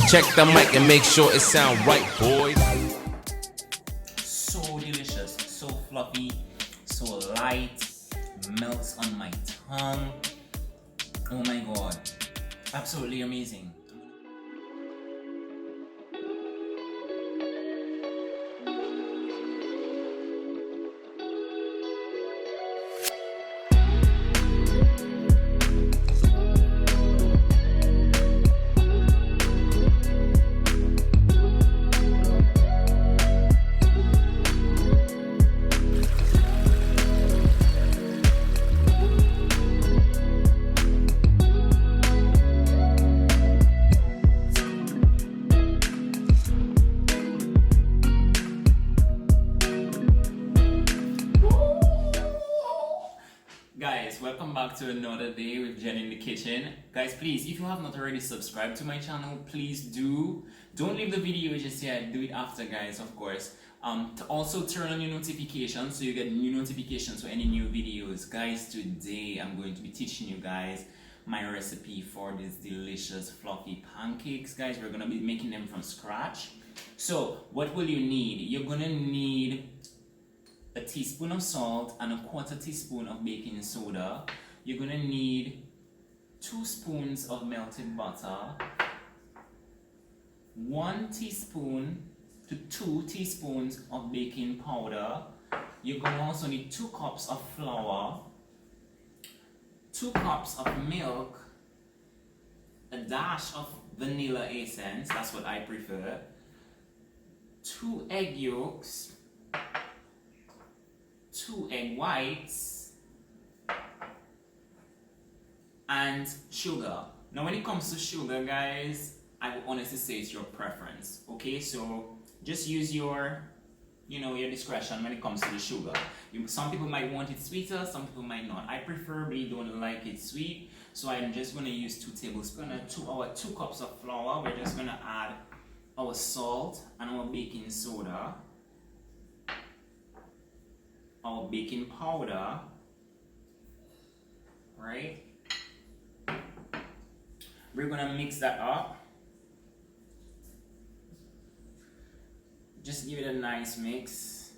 Check the mic and make sure it sound right, boys. So delicious, so fluffy, so light, melts on my tongue. Oh my god, absolutely amazing. Guys, welcome back to another day with Jen in the kitchen. Guys, please, if you have not already subscribed to my channel, please do. Don't leave the video just yet. Do it after, guys, of course. To also turn on your notifications so you get new notifications for any new videos. Guys, today I'm going to be teaching you guys my recipe for these delicious fluffy pancakes. Guys, we're going to be making them from scratch. So, what will you need? You're going to need a teaspoon of salt and a 1/4 teaspoon of baking soda. You're gonna need 2 spoons of melted butter, 1 teaspoon to 2 teaspoons of baking powder. You're gonna also need 2 cups of flour, 2 cups of milk, a dash of vanilla essence, that's what I prefer, 2 egg yolks, 2 egg whites, and sugar. Now when it comes to sugar, guys, I would honestly say it's your preference. Okay, so just use your discretion when it comes to the sugar. Some people might want it sweeter, some people might not. I preferably don't like it sweet, so I'm just gonna use 2 tablespoons to our 2 cups of flour. We're just gonna add our salt and our baking soda, our baking powder, right? We're gonna mix that up. Just give it a nice mix.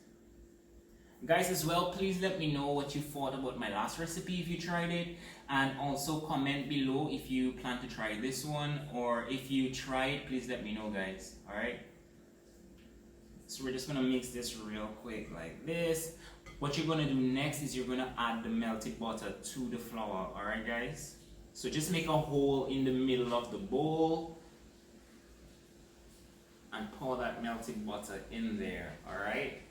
Guys, as well, please let me know what you thought about my last recipe if you tried it, and also comment below if you plan to try this one, or if you try it, please let me know, guys. All right, so we're just gonna mix this real quick like this. What you're gonna do next is you're gonna add the melted butter to the flour. All right, guys, so just make a hole in the middle of the bowl and pour that melted butter in there. All right,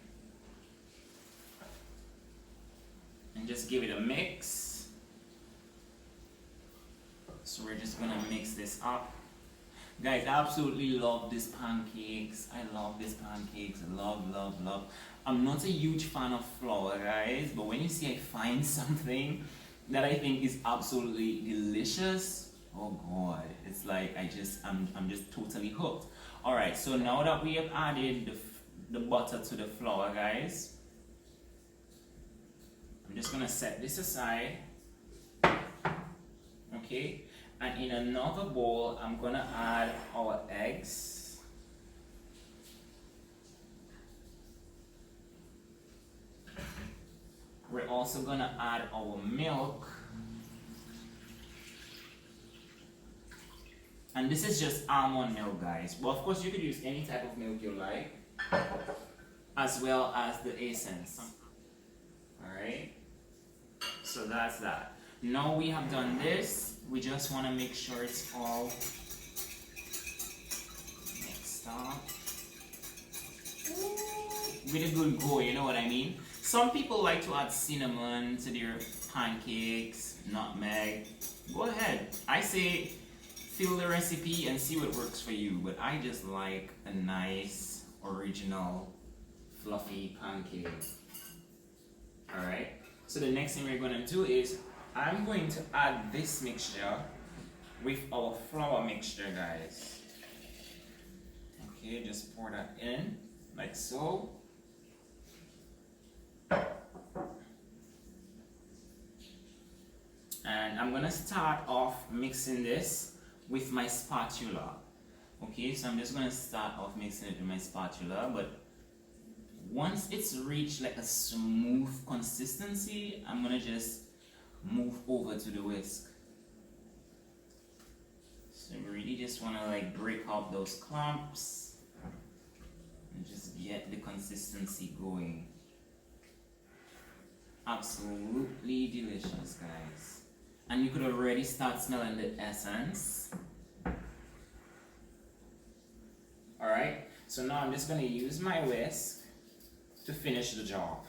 and just give it a mix. So we're just gonna mix this up. Guys, I absolutely love these pancakes. I love these pancakes. Love. I'm not a huge fan of flour, guys, but when you see I find something that I think is absolutely delicious, oh god, it's like I'm just totally hooked. All right, so now that we have added the butter to the flour, guys, I'm just gonna set this aside. Okay, and in another bowl I'm gonna add our eggs. We're also gonna add our milk, and this is just almond milk, guys, but of course you could use any type of milk you like, as well as the essence. All right, so that's that. Now we have done this, we just want to make sure it's all mixed up with a good go, you know what I mean? Some people like to add cinnamon to their pancakes, nutmeg. Go ahead. I say fill the recipe and see what works for you, but I just like a nice, original, fluffy pancake. Alright, so the next thing we're going to do is I'm going to add this mixture with our flour mixture, guys. Okay, just pour that in like so. And I'm gonna start off mixing this with my spatula. Okay, so I'm just gonna start off mixing it with my spatula, but once it's reached like a smooth consistency, I'm gonna just move over to the whisk. So we really just wanna like break up those clumps and just get the consistency going. Absolutely delicious, guys. And you could already start smelling the essence. Alright, so now I'm just gonna use my whisk to finish the job.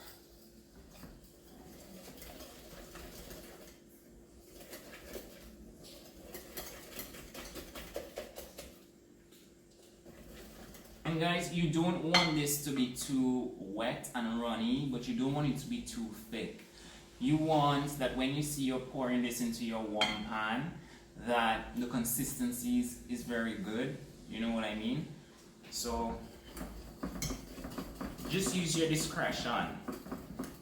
And guys, you don't want this to be too wet and runny, but you don't want it to be too thick. You want that when you see you're pouring this into your warm pan, that the consistency is very good. You know what I mean? So just use your discretion.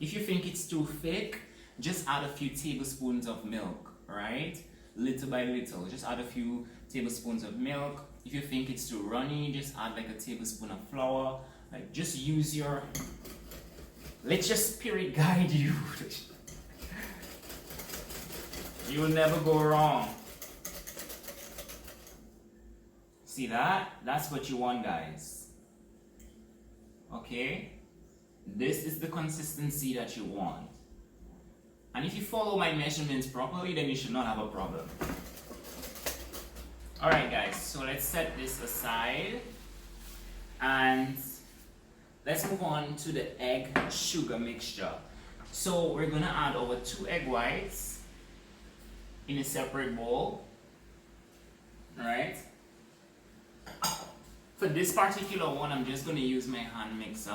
If you think it's too thick, just add a few tablespoons of milk, right? Little by little, just add a few tablespoons of milk. If you think it's too runny, just add like a tablespoon of flour. Like, just use your, let your spirit guide you. You will never go wrong. See that? That's what you want, guys. Okay? This is the consistency that you want. And if you follow my measurements properly, then you should not have a problem. Alright guys, so let's set this aside. And let's move on to the egg sugar mixture. So we're gonna add our 2 egg whites in a separate bowl. Alright? For this particular one, I'm just gonna use my hand mixer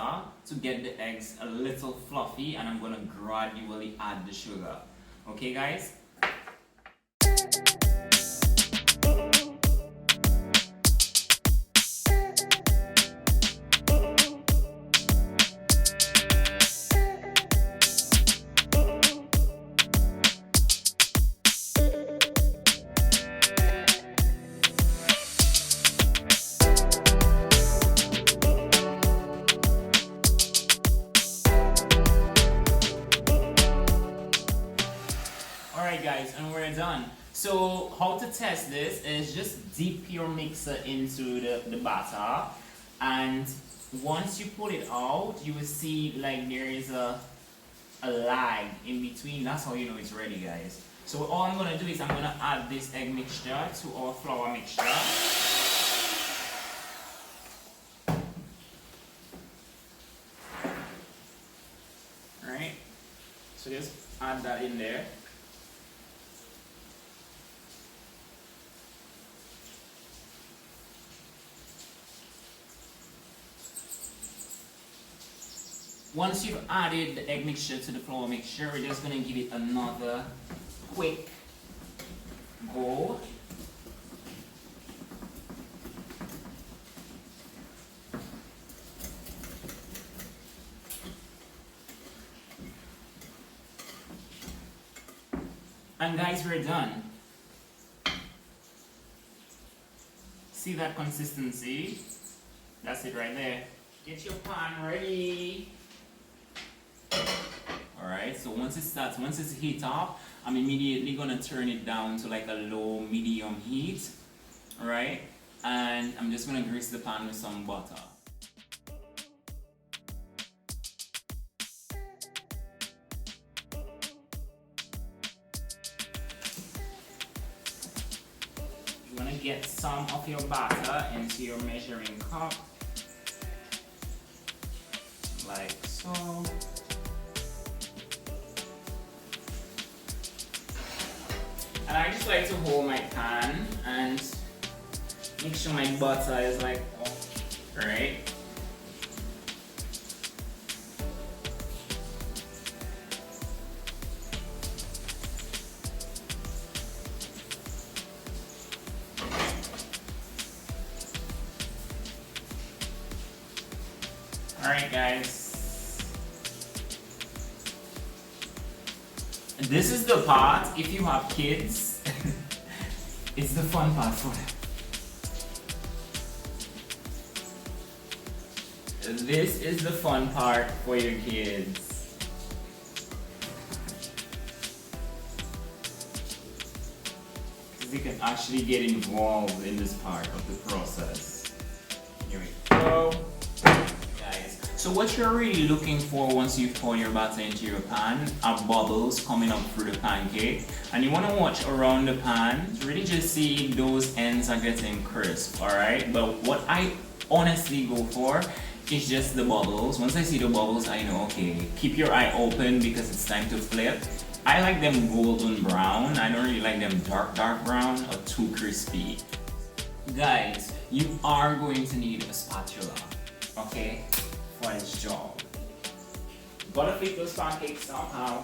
to get the eggs a little fluffy, and I'm gonna gradually add the sugar. Okay guys? Guys, and we're done. So how to test this is just dip your mixer into the batter, and once you pull it out, you will see like there is a lag in between. That's how you know it's ready, guys. So all I'm gonna do is I'm gonna add this egg mixture to our flour mixture. Alright, so just add that in there. Once you've added the egg mixture to the flour mixture, we're just going to give it another quick go. And guys, we're done. See that consistency? That's it right there. Get your pan ready. Alright, so once it's heat up, I'm immediately gonna turn it down to like a low medium heat. Alright, and I'm just gonna grease the pan with some butter. You wanna get some of your batter into your measuring cup, like so. And I just like to hold my pan and make sure my butter is like right. Alright guys. This is the part, if you have kids, it's the fun part for them. This is the fun part for your kids. They can actually get involved in this part of the process. Here we go. Guys, so what you're really looking for once you've poured your batter into your pan are bubbles coming up through the pancake. And you want to watch around the pan to really just see if those ends are getting crisp, alright? But what I honestly go for is just the bubbles. Once I see the bubbles, I know, okay, keep your eye open because it's time to flip. I like them golden brown. I don't really like them dark brown or too crispy. Guys, you are going to need a spatula, okay, for this job. Gotta flip those pancakes somehow.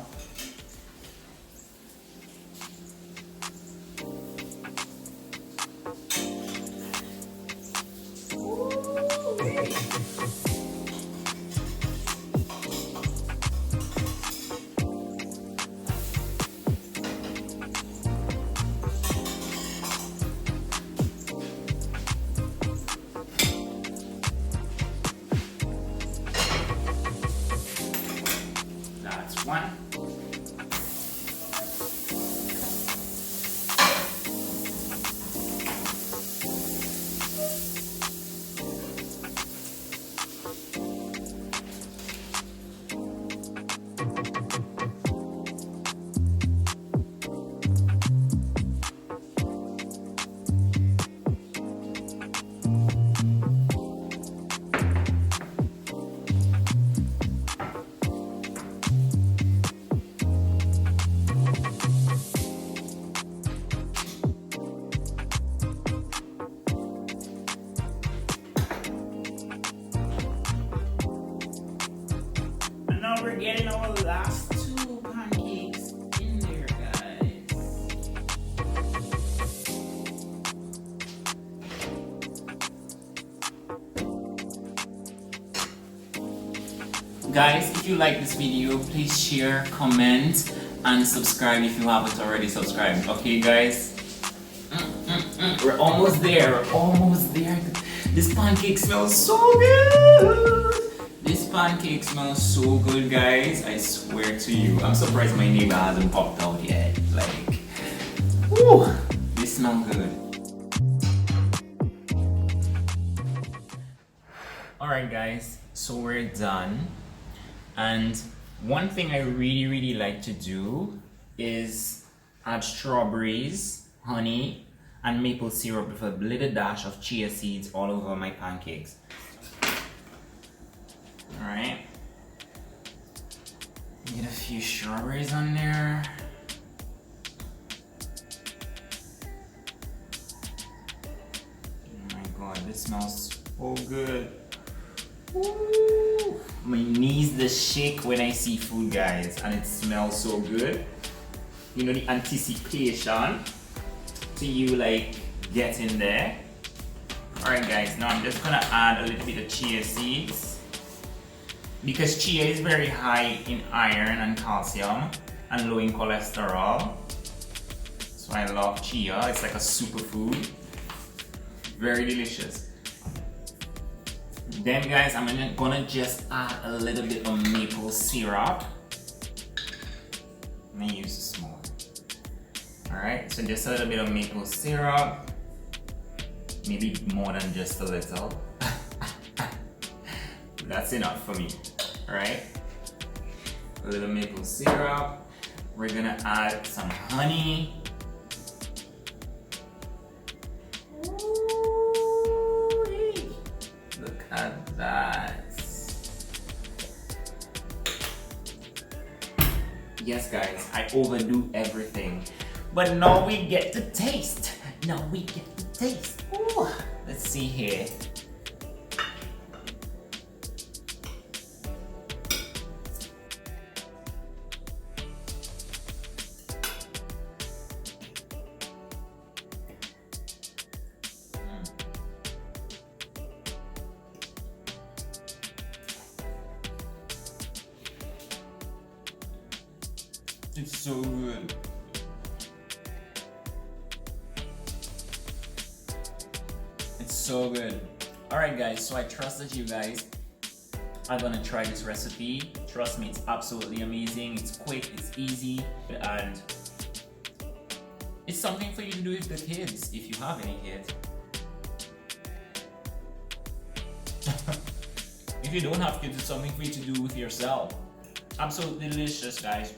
One. We're getting our last two pancakes in there, guys. Guys, if you like this video, please share, comment, and subscribe if you haven't already subscribed. Okay, guys? We're almost there. We're almost there. This pancake smells so good. This pancake smells so good, guys. I swear to you. I'm surprised my neighbor hasn't popped out yet. Like, whew, this smells good. Alright, guys, so we're done. And one thing I really like to do is add strawberries, honey, and maple syrup with a little dash of chia seeds all over my pancakes. Alright, get a few strawberries on there. Oh my god, this smells so good. Woo! My knees just shake when I see food, guys, and it smells so good. You know, the anticipation to you like getting there. Alright, guys, now I'm just gonna add a little bit of chia seeds. Because chia is very high in iron and calcium and low in cholesterol. So I love chia. It's like a superfood. Very delicious. Then, guys, I'm gonna just add a little bit of maple syrup. I'm gonna use a small. Alright, so just a little bit of maple syrup. Maybe more than just a little. That's enough for me, alright? A little maple syrup. We're gonna add some honey. Ooh-wee. Look at that. Yes, guys, I overdo everything. But now we get to taste. Now we get to taste. Ooh. Let's see here. It's so good. It's so good. Alright, guys, so I trust that you guys I'm gonna try this recipe. Trust me, it's absolutely amazing. It's quick, it's easy, and it's something for you to do with the kids if you have any kids. If you don't have kids, it's something for you to do with yourself. Absolutely delicious, guys.